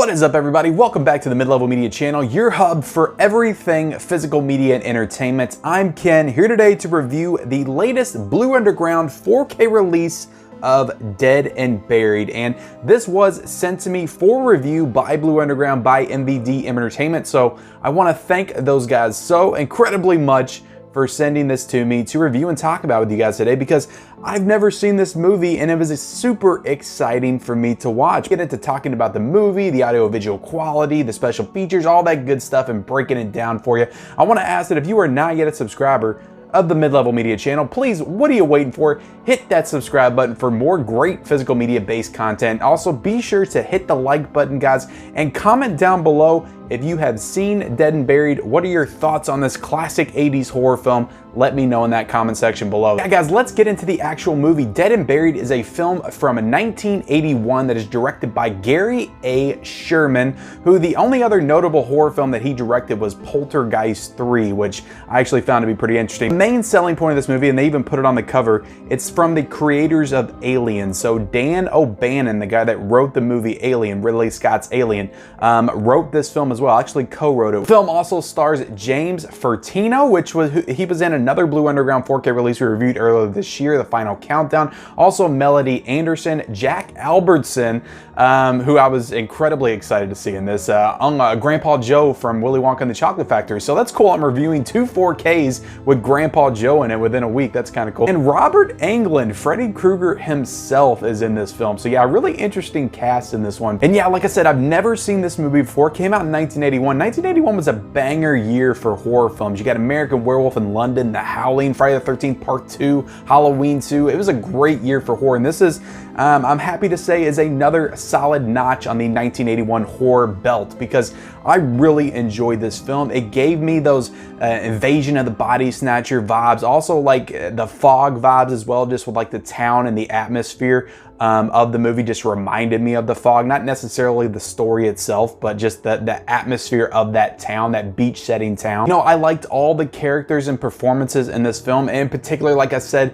What is up, everybody? Welcome back to the Mid-Level Media channel, your hub for everything physical media and entertainment. I'm Ken, here today to review the latest Blue Underground 4K release of Dead and Buried, and this was sent to me for review by Blue Underground by MVD Entertainment, so I want to thank those guys so incredibly much for sending this to me to review and talk about with you guys today, because I've never seen this movie and it was super exciting for me to watch. Get into talking about the movie, the audio-visual quality, the special features, all that good stuff, and breaking it down for you. I want to ask that if you are not yet a subscriber of the Mid-Level Media channel, please, what are you waiting for? Hit that subscribe button for more great physical media based content. Also, be sure to hit the like button, guys, and comment down below if you have seen Dead and Buried. What are your thoughts on this classic 80s horror film? Let me know in that comment section below. Yeah, guys, let's get into the actual movie. Dead and Buried is a film from 1981 that is directed by Gary A. Sherman, who the only other notable horror film that he directed was Poltergeist 3, which I actually found to be pretty interesting. The main selling point of this movie, and they even put it on the cover, it's from the creators of Alien. So Dan O'Bannon, the guy that wrote the movie Alien, Ridley Scott's Alien, wrote this film as well, actually co-wrote it. The film also stars James Fertino, he was in another Blue Underground 4K release we reviewed earlier this year, The Final Countdown. Also Melody Anderson, Jack Albertson, who I was incredibly excited to see in this, Grandpa Joe from Willy Wonka and the Chocolate Factory. So that's cool. I'm reviewing two 4Ks with Grandpa Joe in it within a week. That's kind of cool. And Robert Englund, Freddy Krueger himself, is in this film. So yeah, really interesting cast in this one. And yeah, like I said, I've never seen this movie before. It came out in 1981. 1981 was a banger year for horror films. You got American Werewolf in London, The Howling, Friday the 13th Part 2, Halloween 2. It was a great year for horror, and this is, I'm happy to say, is another solid notch on the 1981 horror belt, because I really enjoyed this film. It gave me those Invasion of the Body Snatcher vibes, also like the Fog vibes as well, just with like the town and the atmosphere of the movie just reminded me of The Fog. Not necessarily the story itself, but just the atmosphere of that town, that beach setting town. You know, I liked all the characters and performances in this film. And in particular, like I said,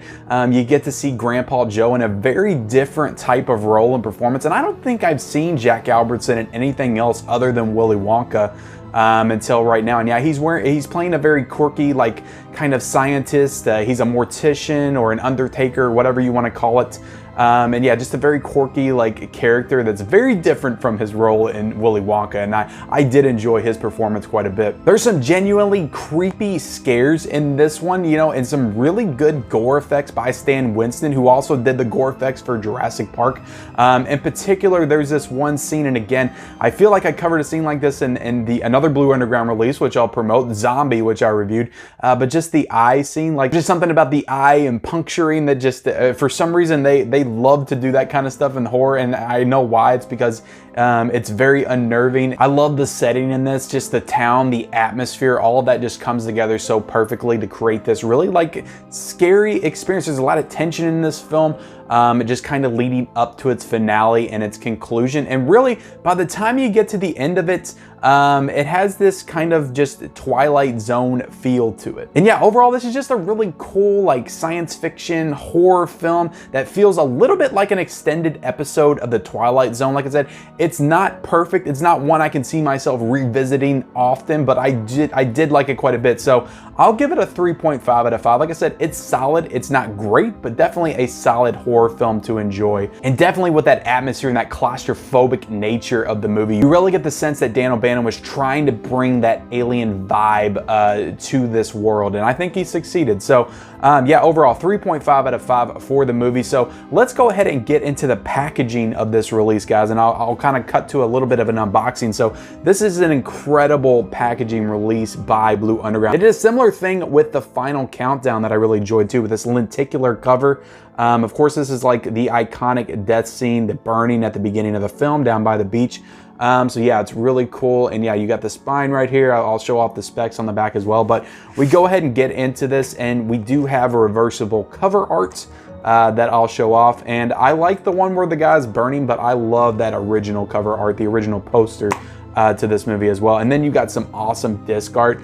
you get to see Grandpa Joe in a very different type of role and performance. And I don't think I've seen Jack Albertson in anything else other than Willy Wonka until right now. And yeah, he's playing a very quirky, like, kind of scientist. He's a mortician or an undertaker, whatever you want to call it. And yeah, just a very quirky, like, character that's very different from his role in Willy Wonka, and I did enjoy his performance quite a bit. There's some genuinely creepy scares in this one, you know, and some really good gore effects by Stan Winston, who also did the gore effects for Jurassic Park. In particular, there's this one scene, and again, I feel like I covered a scene like this in another Blue Underground release, which I'll promote, Zombie, which I reviewed, but just the eye scene, like, just something about the eye and puncturing that just, for some reason, they love to do that kind of stuff in horror, and I know why. It's because it's very unnerving. I love the setting in this, just the town, the atmosphere, all of that just comes together so perfectly to create this really, like, scary experience. There's a lot of tension in this film, just kind of leading up to its finale and its conclusion. And really, by the time you get to the end of it, it has this kind of just Twilight Zone feel to it. And yeah, overall, this is just a really cool, like, science fiction horror film that feels a little bit like an extended episode of the Twilight Zone. Like I said, it's not perfect. It's not one I can see myself revisiting often, but I did like it quite a bit. So I'll give it a 3.5 out of 5. Like I said, it's solid. It's not great, but definitely a solid horror film to enjoy. And definitely with that atmosphere and that claustrophobic nature of the movie, you really get the sense that Dan O'Bannon was trying to bring that alien vibe to this world, and I think he succeeded. So yeah, overall 3.5 out of 5 for the movie. So let's go ahead and get into the packaging of this release, guys, and I'll kind of cut to a little bit of an unboxing. So this is an incredible packaging release by Blue Underground. It did a similar thing with The Final Countdown that I really enjoyed too, with this lenticular cover. Of course, this is like the iconic death scene, the burning at the beginning of the film down by the beach. So yeah, it's really cool. And yeah, you got the spine right here. I'll show off the specs on the back as well. But we go ahead and get into this, and we do have a reversible cover art that I'll show off. And I like the one where the guy's burning, but I love that original cover art, the original poster to this movie as well. And then you got some awesome disc art.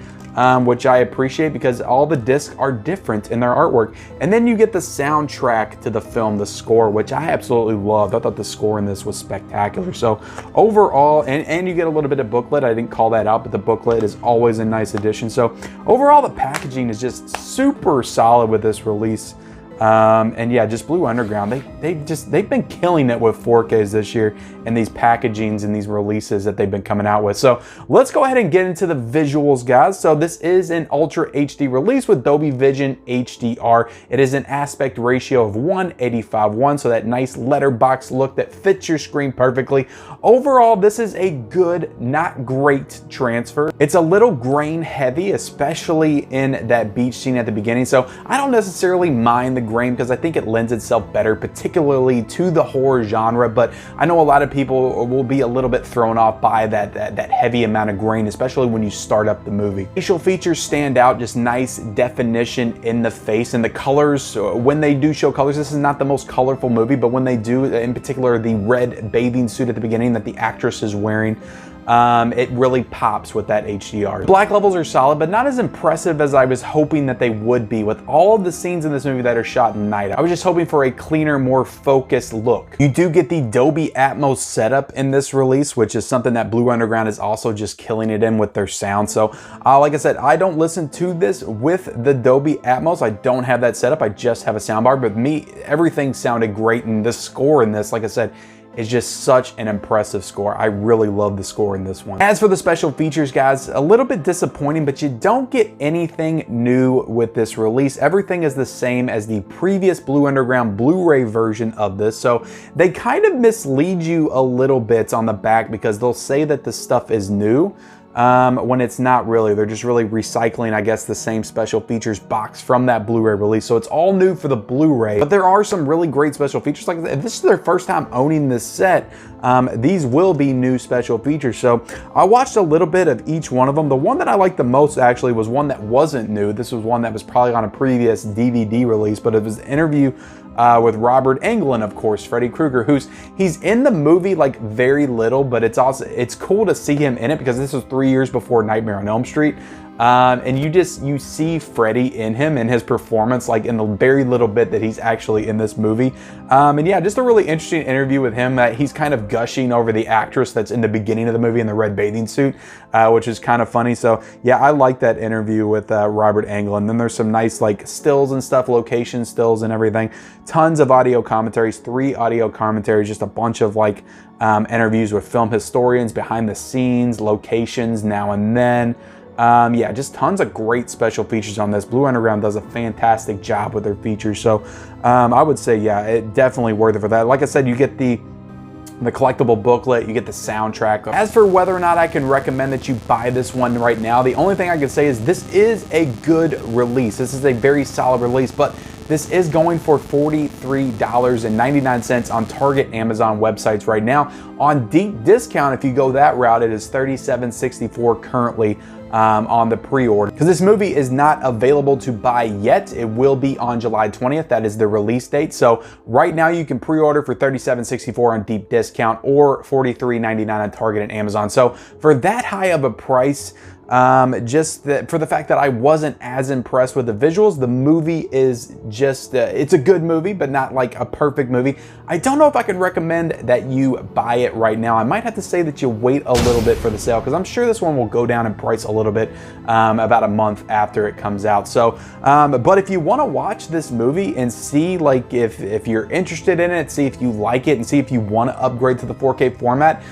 which I appreciate because all the discs are different in their artwork. And then you get the soundtrack to the film, the score, which I absolutely loved. I thought the score in this was spectacular. So overall, and you get a little bit of booklet. I didn't call that out, but the booklet is always a nice addition. So overall, the packaging is just super solid with this release. And yeah, just Blue Underground, they've been killing it with 4Ks this year and these packagings and these releases that they've been coming out with. So let's go ahead and get into the visuals, guys. So this is an Ultra HD release with Dolby Vision HDR. It is an aspect ratio of 1:85:1, so that nice letterbox look that fits your screen perfectly. Overall, this is a good, not great transfer. It's a little grain heavy, especially in that beach scene at the beginning. So I don't necessarily mind the grain because I think it lends itself better, particularly to the horror genre. But I know a lot of people will be a little bit thrown off by that heavy amount of grain, especially when you start up the movie. Facial features stand out, just nice definition in the face, and the colors, when they do show colors, this is not the most colorful movie, but when they do, in particular the red bathing suit at the beginning that the actress is wearing, it really pops with that HDR. Black levels are solid, but not as impressive as I was hoping that they would be with all of the scenes in this movie that are shot in night. I was just hoping for a cleaner, more focused look. You do get the Dolby Atmos setup in this release, which is something that Blue Underground is also just killing it in with their sound. So like I said, I don't listen to this with the Dolby Atmos. I don't have that setup. I just have a soundbar, but everything sounded great, and the score in this, like I said, is just such an impressive score. I really love the score in this one. As for the special features, guys, a little bit disappointing, but you don't get anything new with this release. Everything is the same as the previous Blue Underground Blu-ray version of this. So they kind of mislead you a little bit on the back because they'll say that the stuff is new, when it's not really. They're just really recycling, I guess, the same special features box from that Blu-ray release. So it's all new for the Blu-ray, but there are some really great special features. Like if this is their first time owning this set, these will be new special features. So I watched a little bit of each one of them. The one that I liked the most actually was one that wasn't new. This was one that was probably on a previous DVD release, but it was an interview with Robert Englund, of course, Freddy Krueger, he's in the movie like very little, but it's cool to see him in it because this was 3 years before Nightmare on Elm Street. And you see Freddy in him and his performance, like in the very little bit that he's actually in this movie. And yeah, just a really interesting interview with him. He's kind of gushing over the actress that's in the beginning of the movie in the red bathing suit, which is kind of funny. So yeah, I like that interview with Robert Englund. Then there's some nice like stills and stuff, location stills and everything. Tons of audio commentaries, 3 audio commentaries, just a bunch of like interviews with film historians, behind the scenes, locations now and then. Yeah, just tons of great special features on this. Blue Underground does a fantastic job with their features. So I would say, yeah, it definitely worth it for that. Like I said, you get the collectible booklet, you get the soundtrack. As for whether or not I can recommend that you buy this one right now, the only thing I can say is this is a good release. This is a very solid release, but this is going for $43.99 on Target, Amazon websites right now. On deep discount, if you go that route, it is $37.64 currently on the pre-order. Because this movie is not available to buy yet. It will be on July 20th. That is the release date. So right now you can pre-order for $37.64 on deep discount or $43.99 on Target and Amazon. So for that high of a price, just for the fact that I wasn't as impressed with the visuals, the movie is just, it's a good movie, but not like a perfect movie. I don't know if I can recommend that you buy it right now. I might have to say that you wait a little bit for the sale because I'm sure this one will go down in price a little bit about a month after it comes out. So, but if you want to watch this movie and see like if you're interested in it, see if you like it and see if you want to upgrade to the 4K format,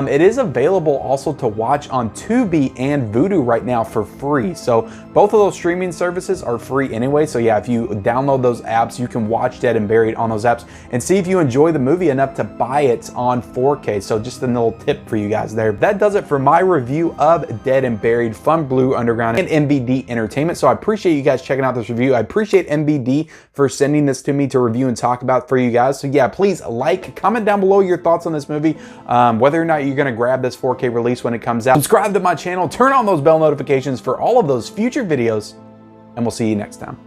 it is available also to watch on Tubi and Vudu right now for free. So both of those streaming services are free anyway. So yeah, if you download those apps, you can watch Dead and Buried on those apps and see if you enjoy the movie enough to buy it on 4K. So just a little tip for you guys there. That does it for my review of Dead and Buried from Blue Underground and MBD Entertainment. So I appreciate you guys checking out this review. I appreciate MBD for sending this to me to review and talk about for you guys. So yeah, please comment down below your thoughts on this movie, whether or not you're gonna grab this 4K release when it comes out. Subscribe to my channel, turn on those bell notifications for all of those future videos, and we'll see you next time.